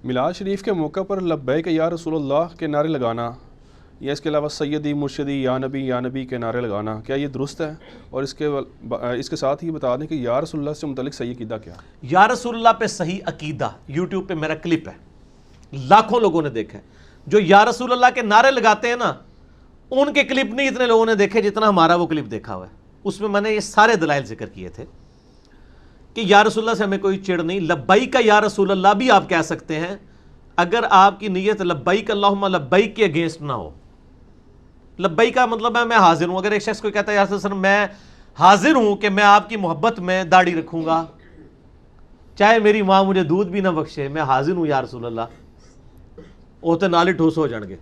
میلاد شریف کے موقع پر لبیک یا رسول اللہ کے نعرے لگانا یا اس کے علاوہ سیدی مرشدی یا نبی کے نعرے لگانا، کیا یہ درست ہے؟ اور اس کے ساتھ ہی بتا دیں کہ یا رسول اللہ سے متعلق صحیح عقیدہ کیا ہے؟ یا رسول اللہ پہ صحیح عقیدہ یوٹیوب پہ میرا کلپ ہے، لاکھوں لوگوں نے دیکھا ہے۔ جو یا رسول اللہ کے نعرے لگاتے ہیں نا، ان کے کلپ نہیں اتنے لوگوں نے دیکھے جتنا ہمارا وہ کلپ دیکھا ہوا ہے۔ اس میں نے یہ سارے دلائل ذکر کیے تھے کہ یا رسول اللہ سے ہمیں کوئی چڑ نہیں، لبیک کا یا رسول اللہ بھی آپ کہہ سکتے ہیں اگر آپ کی نیت لبیک اللہم لبیک کے اگینسٹ نہ ہو۔ لبیک کا مطلب ہے میں حاضر ہوں۔ اگر ایک شخص کوئی کہتا ہے یا رسول اللہ میں حاضر ہوں کہ میں آپ کی محبت میں داڑھی رکھوں گا، چاہے میری ماں مجھے دودھ بھی نہ بخشے، میں حاضر ہوں یا رسول اللہ، اوتے نالے ٹھوس ہو جان گے۔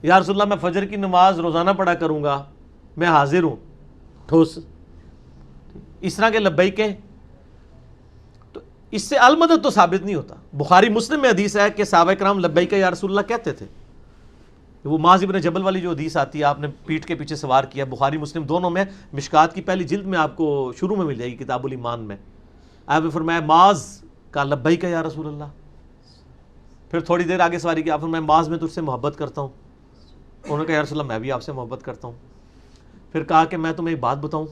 یا رسول اللہ میں فجر کی نماز روزانہ پڑھا کروں گا، میں حاضر ہوں، ٹھوس۔ اس طرح کے لبیک ہیں، تو اس سے المدد تو ثابت نہیں ہوتا۔ بخاری مسلم میں حدیث ہے کہ صحابہ کرام لبیک یا رسول اللہ کہتے تھے۔ وہ معاذ بن جبل والی جو حدیث آتی ہے، آپ نے پیٹھ کے پیچھے سوار کیا، بخاری مسلم دونوں میں، مشکات کی پہلی جلد میں آپ کو شروع میں مل جائے گی کتاب الایمان میں۔ آپ نے فرمایا معاذ کا لبیک یا رسول اللہ۔ پھر تھوڑی دیر آگے سواری کی، آپ فرمایا معاذ میں تجھ سے محبت کرتا ہوں۔ انہوں نے کہا یا رسول اللہ میں بھی آپ سے محبت کرتا ہوں۔ پھر کہا کہ میں تمہیں ایک بات بتاؤں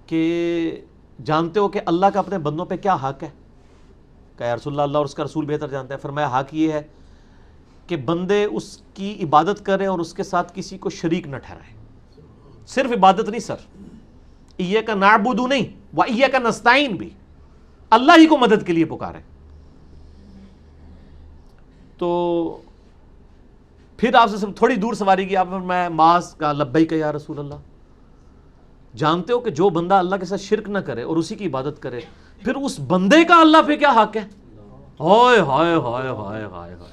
کہ جانتے ہو کہ اللہ کا اپنے بندوں پہ کیا حق ہے؟ کہا یا رسول اللہ اللہ اور اس کا رسول بہتر جانتا ہے۔ فرمایا حق یہ ہے کہ بندے اس کی عبادت کریں اور اس کے ساتھ کسی کو شریک نہ ٹھہرائیں۔ صرف عبادت نہیں سر، ایاک نعبد نہیں و ایاک نستعین بھی، اللہ ہی کو مدد کے لیے پکاریں۔ تو پھر آپ سے تھوڑی دور سواری کی، آپ میں معاذ کا لبیک یا رسول اللہ۔ جانتے ہو کہ جو بندہ اللہ کے ساتھ شرک نہ کرے اور اسی کی عبادت کرے، پھر اس بندے کا اللہ پہ کیا حق ہے؟ ہائے ہائے ہائے ہائے ہائے ہائے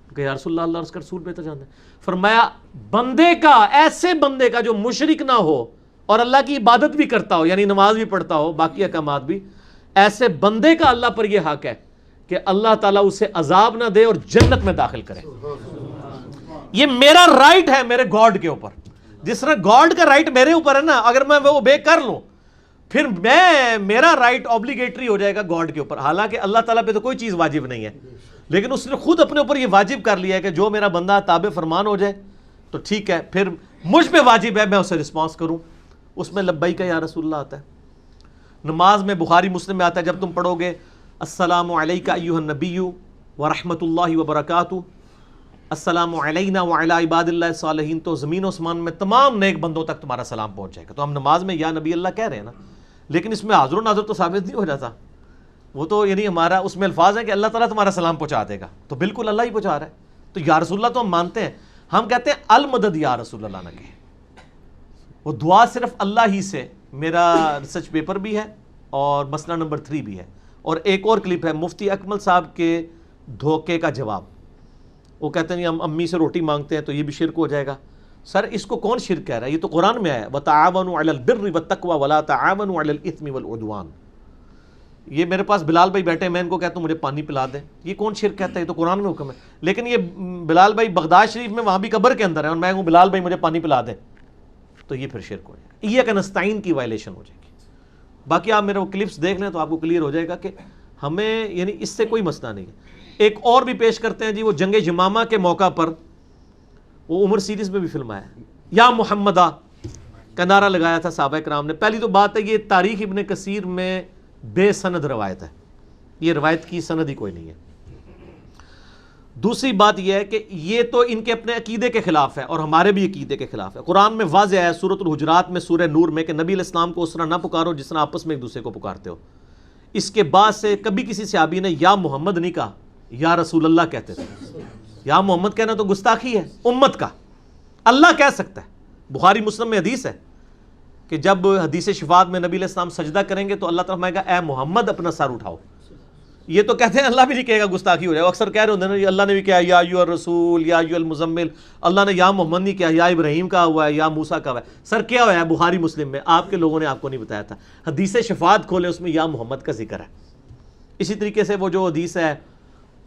کہ یا رسول اللہ اللہ اور اس کا رسول بہتر جانتے ہیں۔ فرمایا بندے کا، ایسے بندے کا جو مشرک نہ ہو اور اللہ کی عبادت بھی کرتا ہو، یعنی نماز بھی پڑھتا ہو، باقی احکامات بھی، ایسے بندے کا اللہ پر یہ حق ہے کہ اللہ تعالیٰ اسے عذاب نہ دے اور جنت میں داخل کرے۔ یہ میرا رائٹ ہے میرے گاڈ کے اوپر، جس طرح گاڈ کا رائٹ میرے اوپر ہے نا، اگر میں وہ بے کر لوں پھر میرا رائٹ اوبلیگیٹری ہو جائے گا گاڈ کے اوپر۔ حالانکہ اللہ تعالیٰ پہ تو کوئی چیز واجب نہیں ہے، لیکن اس نے خود اپنے اوپر یہ واجب کر لیا ہے کہ جو میرا بندہ تابع فرمان ہو جائے تو ٹھیک ہے، پھر مجھ پہ واجب ہے میں اسے رسپانس کروں۔ اس میں لبیک یا رسول اللہ آتا ہے۔ نماز میں بخاری مسلم میں آتا ہے، جب تم پڑھو گے السلام علیک ایھا النبی ورحمۃ اللہ وبرکاتہ، السلام علینا وعلی عباد اللہ الصالحین، تو زمین و آسمان میں تمام نیک بندوں تک تمہارا سلام پہنچ جائے گا۔ تو ہم نماز میں یا نبی اللہ کہہ رہے ہیں نا، لیکن اس میں حاضر و ناظر تو ثابت نہیں ہو جاتا۔ وہ تو یعنی ہمارا اس میں الفاظ ہیں کہ اللہ تعالیٰ تمہارا سلام پہنچا دے گا، تو بالکل اللہ ہی پہنچا رہا ہے۔ تو یا رسول اللہ تو ہم مانتے ہیں، ہم کہتے ہیں المدد یا رسول اللہ نہ کہیں، وہ دعا صرف اللہ ہی سے۔ میرا ریسرچ پیپر بھی ہے اور مسئلہ نمبر 3 بھی ہے، اور ایک اور کلپ ہے مفتی اکمل صاحب کے دھوکے کا جواب۔ وہ کہتے ہیں ہم امی سے روٹی مانگتے ہیں تو یہ بھی شرک ہو جائے گا۔ سر اس کو کون شرک کہہ رہا ہے؟ یہ تو قرآن میں آیا وَتَعَاوَنُوا عَلَى الْبِرِّ وَالتَّقْوَى وَلَا تَعَاوَنُوا عَلَى الْإِثْمِ وَالْعُدْوَانِ۔ یہ میرے پاس بلال بھائی بیٹھے، میں ان کو کہتا ہوں مجھے پانی پلا دیں، یہ کون شرک کہتا ہے؟ یہ تو قرآن میں حکم ہے۔ لیکن یہ بلال بھائی بغداد شریف میں وہاں بھی قبر کے اندر ہے، اور میں کہوں بلال بھائی مجھے پانی پلا دیں، تو یہ پھر شرک ہو جائے گا، ایاک نستعین کی وائلیشن ہو جائے گی۔ باقی آپ میرے وہ کلپس دیکھ لیں تو آپ کو کلیئر ہو جائے گا کہ ہمیں یعنی اس سے کوئی مسئلہ نہیں ہے۔ ایک اور بھی پیش کرتے ہیں جی، وہ جنگ یمامہ کے موقع پر وہ عمر سیریز میں بھی فلم آیا ہے، یا محمدہ کا نعرہ لگایا تھا صحابہ کرام نے۔ پہلی تو بات ہے یہ تاریخ ابن کثیر میں بے سند روایت ہے، یہ روایت کی سند ہی کوئی نہیں ہے۔ دوسری بات یہ ہے کہ یہ تو ان کے اپنے عقیدے کے خلاف ہے اور ہمارے بھی عقیدے کے خلاف ہے۔ قرآن میں واضح ہے سورۃ الحجرات میں، سورہ نور میں، کہ نبی علیہ السلام کو اس طرح نہ پکارو جس طرح آپس میں ایک دوسرے کو پکارتے ہو۔ اس کے بعد سے کبھی کسی صحابی نے یا محمد نہیں کہا، یا رسول اللہ کہتے تھے۔ یا محمد کہنا تو گستاخی ہے امت کا، اللہ کہہ سکتا ہے۔ بخاری مسلم میں حدیث ہے کہ جب حدیث شفاعت میں نبی علیہ السلام سجدہ کریں گے تو اللہ تعالیٰ کہے گا اے محمد اپنا سر اٹھاؤ۔ یہ تو کہتے ہیں اللہ بھی نہیں کہے گا، گستاخی ہو جائے۔ وہ اکثر کہہ رہے ہوتے ہیں نا اللہ نے بھی کہا یا ایھا الرسول یا ایھا المزمل، اللہ نے یا محمد نہیں کہا، یا ابراہیم کہا ہوا ہے، یا موسیٰ کہا ہوا ہے۔ سر کیا ہوا ہے بخاری مسلم میں؟ آپ کے لوگوں نے آپ کو نہیں بتایا تھا۔ حدیث شفاعت کھولے اس میں یا محمد کا ذکر ہے۔ اسی طریقے سے وہ جو حدیث ہے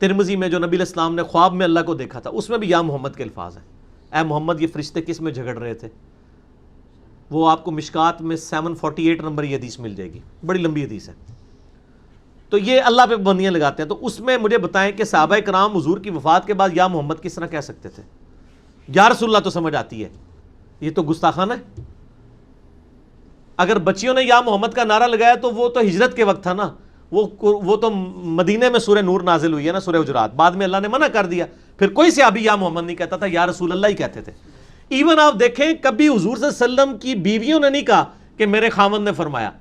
ترمذی میں جو نبی علیہ السلام نے خواب میں اللہ کو دیکھا تھا، اس میں بھی یا محمد کے الفاظ ہیں۔ اے محمد یہ فرشتے کس میں جھگڑ رہے تھے؟ وہ آپ کو مشکات میں 748 نمبر یہ حدیث مل جائے گی، بڑی لمبی حدیث ہے۔ تو یہ اللہ پہ پابندیاں لگاتے ہیں. تو اس میں مجھے بتائیں کہ صحابہ کرام حضور کی وفات کے بعد یا محمد کس طرح کہہ سکتے تھے؟ یا رسول اللہ تو سمجھ آتی ہے, یہ تو گستاخانہ ہے. اگر بچیوں نے یا محمد کا نعرہ لگایا تو وہ تو ہجرت کے وقت تھا نا, وہ تو مدینے میں سورہ نور نازل ہوئی ہے نا, سورہ حجرات, بعد میں اللہ نے منع کر دیا. پھر کوئی صحابی یا محمد نہیں کہتا تھا, یا رسول اللہ ہی کہتے تھے. ایون آپ دیکھیں کبھی حضور صلی اللہ علیہ وسلم کی بیویوں نے نہیں کہا کہ میرے خاوند نے فرمایا.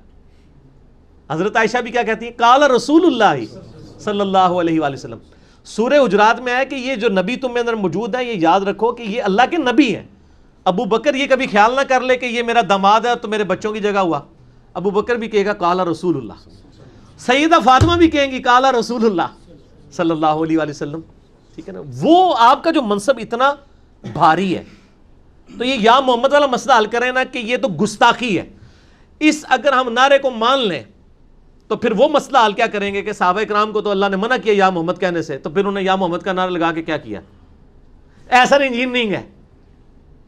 حضرت عائشہ بھی کیا کہتی ہیں؟ قال رسول اللہ صلی اللہ علیہ وآلہ وسلم. سورہ حجرات میں ہے کہ یہ جو نبی تم میں اندر موجود ہے, یہ یاد رکھو کہ یہ اللہ کے نبی ہیں. ابو بکر یہ کبھی خیال نہ کر لے کہ یہ میرا داماد ہے تو میرے بچوں کی جگہ ہوا. ابو بکر بھی کہے گا قال رسول اللہ. سیدہ فاطمہ بھی کہیں گی قال رسول اللہ صلی اللہ علیہ وآلہ وسلم. ٹھیک ہے نا. وہ آپ کا جو منصب اتنا بھاری ہے, تو یہ یا محمد والا مسئلہ حل کریں نا کہ یہ تو گستاخی ہے. اس اگر ہم نعرے کو مان لیں تو پھر وہ مسئلہ حل کیا کریں گے کہ صحابہ کرام کو تو اللہ نے منع کیا یا محمد کہنے سے, تو پھر انہیں یا محمد کا نعرہ لگا کے کیا کیا؟ ایسا انجینئرنگ ہے,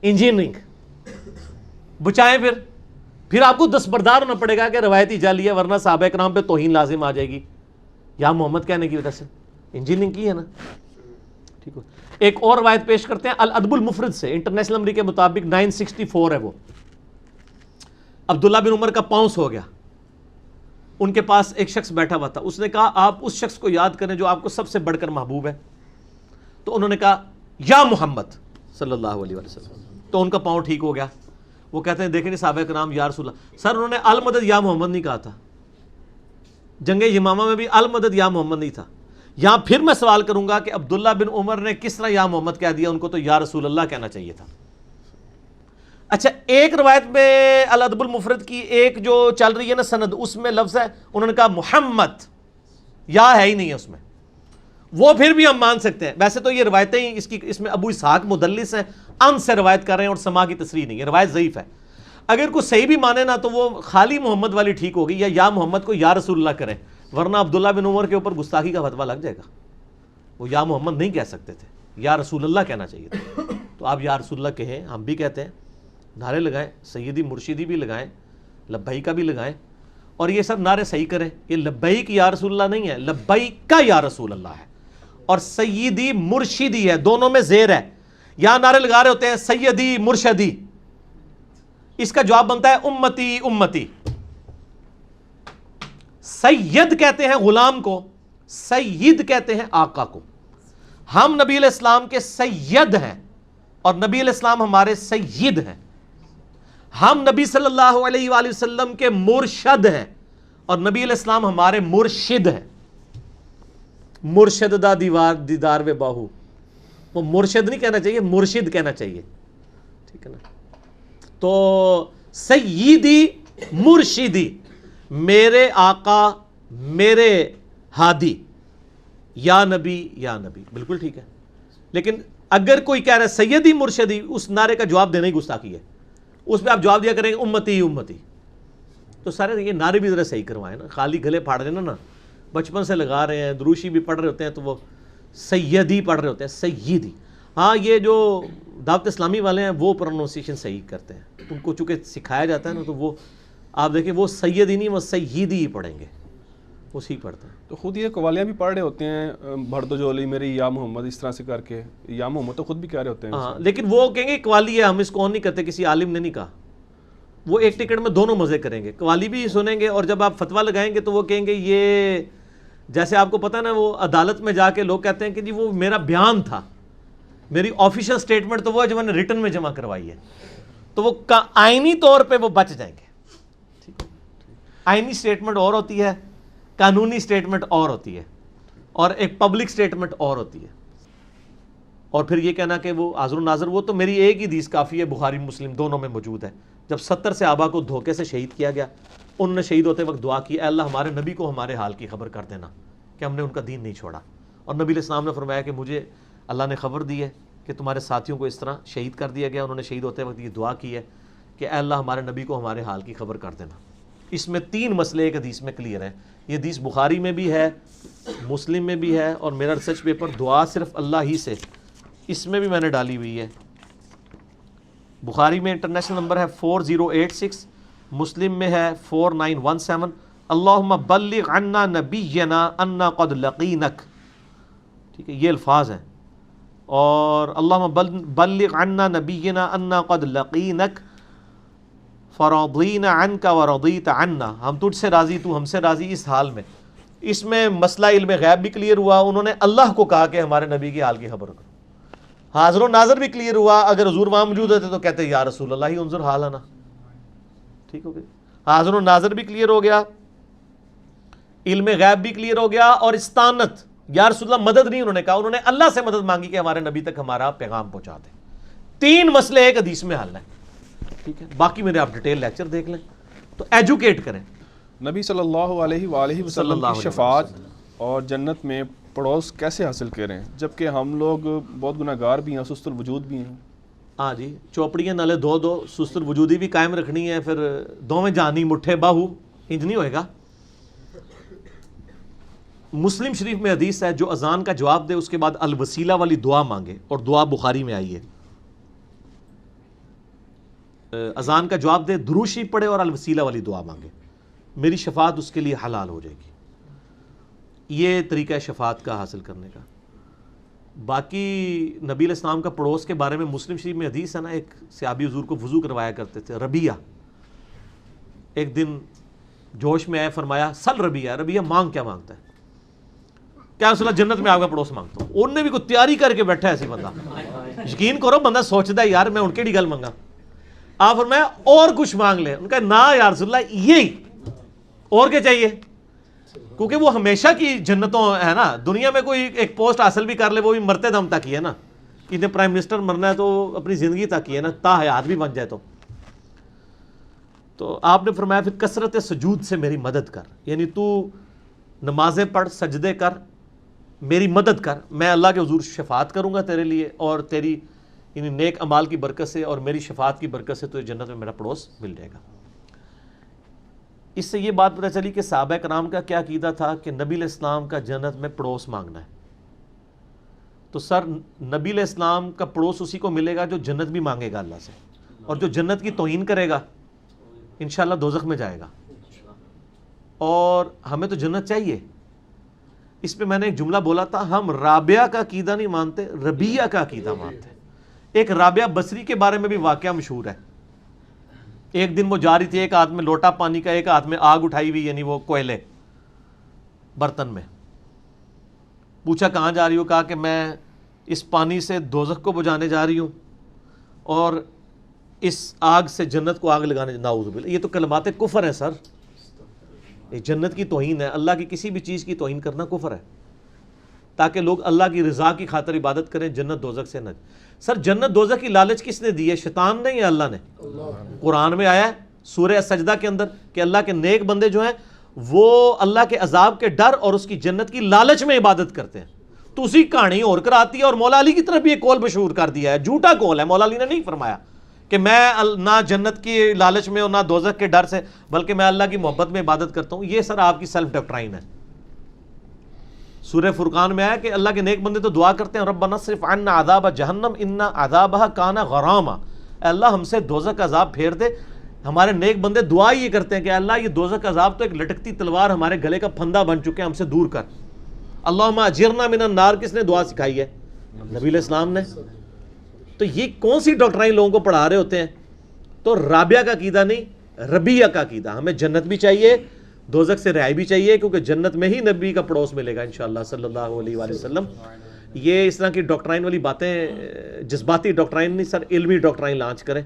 انجینئرنگ. بچائیں پھر آپ کو دستبردار ہونا پڑے گا کہ روایتی جعلی ہے, ورنہ صحابہ کرام پہ توہین لازم آ جائے گی یا محمد کہنے کی وجہ سے. انجینئرنگ کی ہے نا. ٹھیک ہے. ایک اور روایت پیش کرتے ہیں الادب المفرد سے, انٹرنیشنل نمبر کے مطابق 964 ہے وہ. عبداللہ بن عمر کا پاؤنس ہو گیا. ان کے پاس ایک شخص بیٹھا ہوا تھا. اس نے کہا آپ اس شخص کو یاد کریں جو آپ کو سب سے بڑھ کر محبوب ہے. تو انہوں نے کہا یا محمد صلی اللہ علیہ وسلم. تو ان کا پاؤں ٹھیک ہو گیا. وہ کہتے ہیں دیکھیں نہیں صحابہ کرام یا رسول اللہ. سر انہوں نے المدد یا محمد نہیں کہا تھا. جنگ یمامہ میں بھی المدد یا محمد نہیں تھا. یہاں پھر میں سوال کروں گا کہ عبداللہ بن عمر نے کس طرح یا محمد کہہ دیا؟ ان کو تو یا رسول اللہ کہنا چاہیے تھا. اچھا, ایک روایت میں الادب المفرد کی ایک جو چل رہی ہے نا سند, اس میں لفظ ہے, انہوں نے کہا محمد, یا ہے ہی نہیں ہے اس میں. وہ پھر بھی ہم مان سکتے ہیں. ویسے تو یہ روایتیں ہی اس میں ابو اسحاق مدلس ہیں, ان سے روایت کر رہے ہیں اور سما کی تصریح نہیں ہے. روایت ضعیف ہے. اگر کوئی صحیح بھی مانے نا تو وہ خالی محمد والی ٹھیک ہوگی, یا محمد کو یا رسول اللہ کریں, ورنہ عبداللہ بن عمر کے اوپر گستاخی کا فتویٰ لگ جائے گا. وہ یا محمد نہیں کہہ سکتے تھے, یا رسول اللہ کہنا چاہیے تھا. تو آپ یا رسول اللہ کہیں, ہم بھی کہتے ہیں, نعرے لگائیں, سیدی مرشدی بھی لگائیں, لبیک کا بھی لگائیں, اور یہ سب نعرے صحیح کریں. یہ لبیک یا رسول اللہ نہیں ہے, لبیک کا یا رسول اللہ ہے, اور سیدی مرشدی ہے, دونوں میں زیر ہے. یہاں نعرے لگا رہے ہوتے ہیں سیدی مرشدی, اس کا جواب بنتا ہے امتی امتی. سید کہتے ہیں غلام کو, سید کہتے ہیں آقا کو. ہم نبی علیہ السلام کے سید ہیں اور نبی علیہ السلام ہمارے سید ہیں. ہم نبی صلی اللہ علیہ وآلہ وسلم کے مرشد ہیں اور نبی علیہ السلام ہمارے مرشد ہیں. مرشد دا دیدار و باہو, وہ مرشد نہیں کہنا چاہیے, مرشد کہنا چاہیے. ٹھیک ہے نا. تو سیدی مرشدی, میرے آقا, میرے ہادی, یا نبی یا نبی, بالکل ٹھیک ہے. لیکن اگر کوئی کہہ رہا ہے سیدی مرشدی, اس نعرے کا جواب دینا ہی گستاخی ہے. اس پہ آپ جواب دیا کریں گے امتی امتی. تو سارے یہ نعرے بھی ذرا صحیح کروائیں نا, خالی گلے پھاڑ رہے نا, بچپن سے لگا رہے ہیں, دروشی بھی پڑھ رہے ہوتے ہیں تو وہ سیدی پڑھ رہے ہوتے ہیں, سیدی. ہاں, یہ جو دعوت اسلامی والے ہیں وہ پروننسیشن صحیح کرتے ہیں, ان کو چونکہ سکھایا جاتا ہے نا, تو وہ آپ دیکھیں وہ سیدی نہیں, وہ سیدی ہی پڑھیں گے, وہ صحیح پڑھتے ہیں. تو خود یہ قوالیاں بھی پڑھ رہے ہوتے ہیں, بھر دو جولی میری یا محمد, اس طرح سے کر کے یا محمد تو خود بھی کہہ رہے ہوتے ہیں. ہاں, لیکن وہ کہیں گے قوالی ہے, ہم اس کو نہیں کرتے, کسی عالم نے نہیں کہا. وہ ایک ٹکٹ میں دونوں مزے کریں گے, قوالی بھی سنیں گے, اور جب آپ فتویٰ لگائیں گے تو وہ کہیں گے یہ, جیسے آپ کو پتہ ہے نا, وہ عدالت میں جا کے لوگ کہتے ہیں کہ جی وہ میرا بیان تھا, میری آفیشیل سٹیٹمنٹ تو وہ ہے جو میں نے ریٹن میں جمع کروائی ہے. تو وہ آئینی طور پہ وہ بچ جائیں گے. ٹھیک ہے, آئینی سٹیٹمنٹ اور ہوتی ہے, قانونی سٹیٹمنٹ اور ہوتی ہے, اور ایک پبلک سٹیٹمنٹ اور ہوتی ہے. اور پھر یہ کہنا کہ وہ حاضر و ناظر, وہ تو میری ایک ہی حدیث کافی ہے, بخاری مسلم دونوں میں موجود ہے. جب 70 صحابہ کو دھوکے سے شہید کیا گیا, انہوں نے شہید ہوتے وقت دعا کی, اے اللہ ہمارے نبی کو ہمارے حال کی خبر کر دینا کہ ہم نے ان کا دین نہیں چھوڑا. اور نبی علیہ السلام نے فرمایا کہ مجھے اللہ نے خبر دی ہے کہ تمہارے ساتھیوں کو اس طرح شہید کر دیا گیا. انہوں نے شہید ہوتے وقت یہ دعا کی ہے کہ اے اللہ ہمارے نبی کو ہمارے حال کی خبر کر دینا. اس میں 3 مسئلے ایک حدیث میں کلیئر ہیں. یہ حدیث بخاری میں بھی ہے, مسلم میں بھی ہے, اور میرا ریسرچ پیپر دعا صرف اللہ ہی سے, اس میں بھی میں نے ڈالی ہوئی ہے. بخاری میں انٹرنیشنل نمبر ہے 4086, مسلم میں ہے 4917, اللہم بلغ عنا نبینا انا قد لقینک، ٹھیک ہے، یہ الفاظ ہیں. اور اللہم بلغ عنا نبینا انا قد لقینک فرضینا عنک ورضیت عنا، ہم تجھ سے راضی تو ہم سے راضی اس حال میں. اس میں مسئلہ علم غیب بھی کلیئر ہوا. انہوں نے اللہ کو کہا کہ ہمارے نبی کی حال کی خبر کرو. حاضر و ناظر بھی کلیئر ہوا. اگر حضور وہاں موجود ہوتے تو کہتے یا رسول اللہ انظر حالنا. ٹھیک ہو گیا، حاضر و ناظر بھی کلیئر ہو گیا، علم غیب بھی کلیئر ہو گیا. اور استانت، یا رسول اللہ مدد نہیں انہوں نے کہا، انہوں نے اللہ سے مدد مانگی کہ ہمارے نبی تک ہمارا پیغام پہنچا دیں. 3 مسئلے ایک حدیث میں حل ہیں. ٹھیک ہے، باقی میرے آپ ڈیٹیل لیکچر دیکھ لیں تو ایجوکیٹ کریں. نبی صلی اللہ علیہ وآلہ وسلم کی شفاعت اور جنت میں پڑوس کیسے حاصل کریں جبکہ ہم لوگ بہت گناہ گار بھی ہیں، سست الوجود بھی ہیں؟ ہاں جی، چوپڑیاں نالے دو سست الوجودی بھی قائم رکھنی ہے. پھر دو میں جانی مٹھے باہو انج نہیں ہوئے گا. مسلم شریف میں حدیث ہے، جو اذان کا جواب دے اس کے بعد الوسیلہ والی دعا مانگے، اور دعا بخاری میں آئی ہے. اذان کا جواب دے، درود شریف پڑھے اور الوسیلہ والی دعا مانگے، میری شفاعت اس کے لیے حلال ہو جائے گی. یہ طریقہ ہے شفاعت کا حاصل کرنے کا. باقی نبی علیہ السلام کا پڑوس کے بارے میں مسلم شریف میں حدیث ہے نا، ایک صحابی حضور کو وضو کروایا کرتے تھے، ربیہ. ایک دن جوش میں آئے، فرمایا سل ربیہ، ربیہ مانگ کیا مانگتا ہے؟ کیا رسول اللہ جنت میں آپ کا پڑوس مانگتا ہوں. انہوں نے بھی کوئی تیاری کر کے بیٹھا ایسے بندہ. یقین کرو بندہ سوچتا ہے یار میں ان کیڑی گل منگا. آپ فرمایا اور کچھ مانگ لے. ان کا نا یا رسول اللہ یہی، اور کیا چاہیے؟ کیونکہ وہ ہمیشہ کی جنتوں ہے نا. دنیا میں کوئی ایک پوسٹ حاصل بھی کر لے وہ بھی مرتے دم تک ہی ہے نا. کہ پرائم منسٹر مرنا ہے تو اپنی زندگی تک ہی ہے نا، تا حیات بھی بن جائے تو آپ نے فرمایا پھر کثرت سجود سے میری مدد کر. یعنی تو نمازیں پڑھ، سجدے کر، میری مدد کر، میں اللہ کے حضور شفاعت کروں گا تیرے لیے، اور تیری یعنی نیک اعمال کی برکت سے اور میری شفاعت کی برکت سے تو جنت میں میرا پڑوس مل جائے گا. اس سے یہ بات پتہ چلی کہ صحابہ کرام کا کیا عقیدہ تھا کہ نبی علیہ السلام کا جنت میں پڑوس مانگنا ہے. تو سر نبی علیہ السلام کا پڑوس اسی کو ملے گا جو جنت بھی مانگے گا اللہ سے، اور جو جنت کی توہین کرے گا انشاءاللہ دوزخ میں جائے گا. اور ہمیں تو جنت چاہیے. اس پہ میں نے ایک جملہ بولا تھا، ہم رابعہ کا عقیدہ نہیں مانتے، ربیہ کا عقیدہ مانتے. ایک رابعہ بصری کے بارے میں بھی واقعہ مشہور ہے. ایک دن وہ جا رہی تھی، ایک ہاتھ میں لوٹا پانی کا، ایک ہاتھ میں آگ اٹھائی ہوئی، یعنی وہ کوئلے برتن میں. پوچھا کہاں جا رہی ہو؟ کہا کہ میں اس پانی سے دوزخ کو بجھانے جا رہی ہوں اور اس آگ سے جنت کو آگ لگانے. نعوذ باللہ، یہ تو کلمات کفر ہیں سر. یہ جنت کی توہین ہے. اللہ کی کسی بھی چیز کی توہین کرنا کفر ہے، تاکہ لوگ اللہ کی رضا کی خاطر عبادت کریں، جنت دوزخ سے نہ. سر جنت دوزخ کی لالچ کس نے دی ہے؟ شیطان نے یا اللہ نے؟ قرآن میں آیا ہے سورہ سجدہ کے اندر کہ اللہ کے نیک بندے جو ہیں وہ اللہ کے عذاب کے ڈر اور اس کی جنت کی لالچ میں عبادت کرتے ہیں. تو اسی کہانی اور کراتی ہے. اور مولا علی کی طرف بھی ایک قول مشہور کر دیا ہے، جھوٹا قول ہے. مولا علی نے نہیں فرمایا کہ میں نہ جنت کی لالچ میں اور نہ دوزخ کے ڈر سے، بلکہ میں اللہ کی محبت میں عبادت کرتا ہوں. یہ سر آپ کی سیلف ڈاکٹرائن ہے. سورہ فرقان میں آیا کہ اللہ کے نیک بندے تو دعا کرتے ہیں ربنا اصرف عنا عذاب جہنم ان عذابها کان غراما، اے اللہ ہم سے دوزخ کا عذاب پھیر دے. ہمارے نیک بندے دعا یہ کرتے ہیں کہ اللہ یہ دوزخ کا عذاب تو ایک لٹکتی تلوار ہمارے گلے کا پھندا بن چکے ہیں، ہم سے دور کر. اللہم اجرنا من النار کس نے دعا سکھائی ہے؟ نبی علیہ السلام نے. تو یہ کون سی ڈاکٹرائن لوگوں کو پڑھا رہے ہوتے ہیں؟ تو رابعہ کا عقیدہ نہیں، ربیہ کا عقیدہ. ہمیں جنت بھی چاہیے، دوزخ سے رہائی بھی چاہیے، کیونکہ جنت میں ہی نبی کا پڑوس ملے گا انشاءاللہ صلی اللہ علیہ وآلہ وسلم. یہ اس طرح کی ڈاکٹرائن والی باتیں جذباتی ڈاکٹرائن نہیں سر، علمی ڈاکٹرائن لانچ کریں.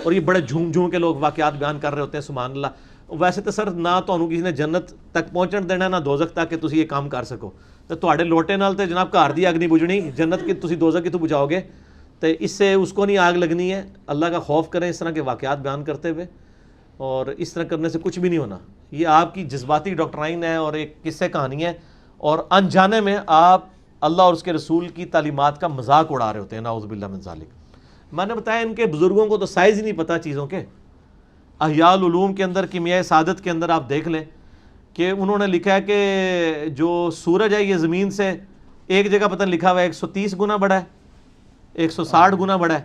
اور یہ بڑے جھوم جھوم کے لوگ واقعات بیان کر رہے ہوتے ہیں، سبحان اللہ. ویسے تو سر نہ تو کسی نے جنت تک پہنچن دینا نہ دوزخ تک کہ تسی یہ کام کر سکو. تو تواڈے لوٹے نال تے جناب گھر دی اگ نہیں بجھنی، جنت کی تسی دوزخ کی تو بجھاؤ گے. تو اس سے اس کو نہیں آگ لگنی ہے. اللہ کا خوف کریں اس طرح کے واقعات بیان کرتے ہوئے، اور اس طرح کرنے سے کچھ بھی نہیں ہونا. یہ آپ کی جذباتی ڈاکٹرائن ہے اور ایک قصے کہانی ہے، اور انجانے میں آپ اللہ اور اس کے رسول کی تعلیمات کا مذاق اڑا رہے ہوتے ہیں. نعوذ باللہ من ذالک. میں نے بتایا ان کے بزرگوں کو تو سائز ہی نہیں پتہ چیزوں کے. احیاء العلوم کے اندر کیمیائے سعادت کے اندر آپ دیکھ لیں کہ انہوں نے لکھا ہے کہ جو سورج ہے یہ زمین سے ایک جگہ پتہ لکھا ہوا ہے 130 گنا بڑا ہے، 160 گنا بڑا ہے،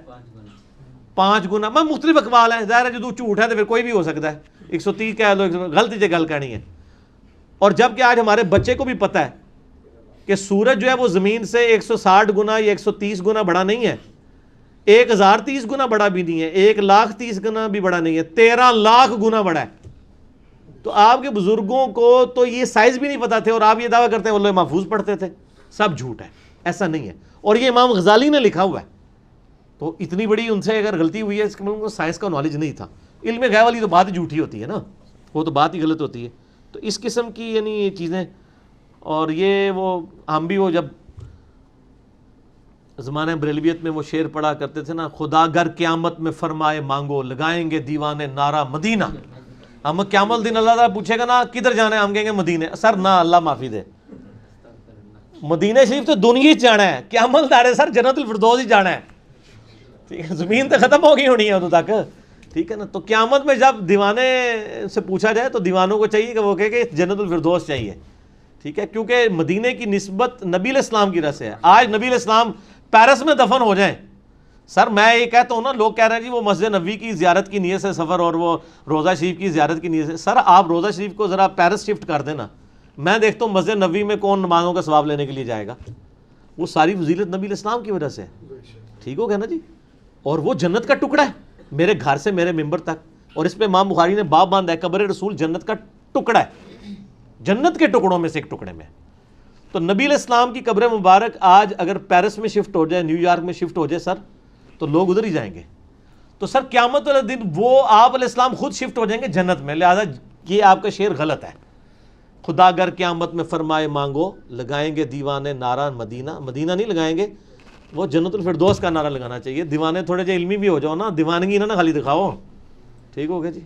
5 گنا. میں مختلف اقوال ہیں، ظاہر ہے جو جھوٹ ہے تو پھر کوئی بھی ہو سکتا ہے. 130 کہہ لو، غلط جگہ گل کہنی ہے. اور جب کہ آج ہمارے بچے کو بھی پتہ ہے کہ سورج جو ہے وہ زمین سے 160 گنا یا 130 گنا بڑا نہیں ہے، 1030 گنا بڑا بھی نہیں ہے، 130 گنا بھی بڑا نہیں ہے، 13 لاکھ گنا بڑا ہے. تو آپ کے بزرگوں کو تو یہ سائز بھی نہیں پتا تھے، اور آپ یہ دعویٰ کرتے ہیں وہ لوگ محفوظ پڑھتے تھے. سب جھوٹ ہے، ایسا نہیں ہے. اور یہ امام غزالی نے لکھا ہوا ہے. تو اتنی بڑی ان سے اگر غلطی ہوئی ہے، اس کے مطلب ان کو سائنس کا نالج نہیں تھا. علم غیب والی تو بات ہی جھوٹی ہوتی ہے نا، وہ تو بات ہی غلط ہوتی ہے. تو اس قسم کی یعنی یہ چیزیں. اور یہ وہ ہم بھی وہ جب زمانہ بریلویت میں وہ شعر پڑھا کرتے تھے نا، خدا گر قیامت میں فرمائے مانگو، لگائیں گے دیوانے نعرہ مدینہ. ہم قیامت دن اللہ تعالیٰ پوچھے گا نا کدھر جانا ہے، ہم کہیں گے مدینے. سر نہ، اللہ معافی دے، مدینہ شریف تو دنیا ہی جانا ہے. قیامت دارے سر جنت الفردوس ہی جانا ہے. ٹھیک ہے، زمین تو ختم ہو گئی ہونی ہے ادھر تک. ٹھیک ہے نا. تو قیامت میں جب دیوانے سے پوچھا جائے تو دیوانوں کو چاہیے کہ وہ کہے کہ جنت الفردوس چاہیے. ٹھیک ہے، کیونکہ مدینے کی نسبت نبی علیہ السلام کی رس ہے. آج نبی علیہ السلام پیرس میں دفن ہو جائیں، سر میں یہ کہتا ہوں نا، لوگ کہہ رہے ہیں جی وہ مسجد نبوی کی زیارت کی نیت سے سفر اور وہ روضہ شریف کی زیارت کی نیت سے. سر آپ روضہ شریف کو ذرا پیرس شفٹ کر دینا، میں دیکھتا ہوں مسجد نبوی میں کون نمازوں کا ثواب لینے کے لیے جائے گا. وہ ساری فضیلت نبی علیہ السلام کی وجہ سے. ٹھیک ہو گیا نا جی. اور وہ جنت کا ٹکڑا ہے، میرے گھر سے میرے ممبر تک. اور اس پہ امام بخاری نے باب باندھا ہے، قبر رسول جنت کا ٹکڑا ہے، جنت کے ٹکڑوں میں سے ایک ٹکڑے میں. تو نبی علیہ السلام کی قبر مبارک آج اگر پیرس میں شفٹ ہو جائے، نیو یارک میں شفٹ ہو جائے سر، تو لوگ ادھر ہی جائیں گے. تو سر قیامت والے دن وہ آپ علیہ السلام خود شفٹ ہو جائیں گے جنت میں. لہذا یہ آپ کا شعر غلط ہے. خدا گر قیامت میں فرمائے مانگو، لگائیں گے دیوانے نعرہ مدینہ. مدینہ نہیں لگائیں گے، وہ جنت الفردوس کا نعرہ لگانا چاہیے. دیوانے تھوڑے جو علمی بھی ہو جاؤ نا، دیوانگی نہ خالی دکھاؤ. ٹھیک ہو گیا جی.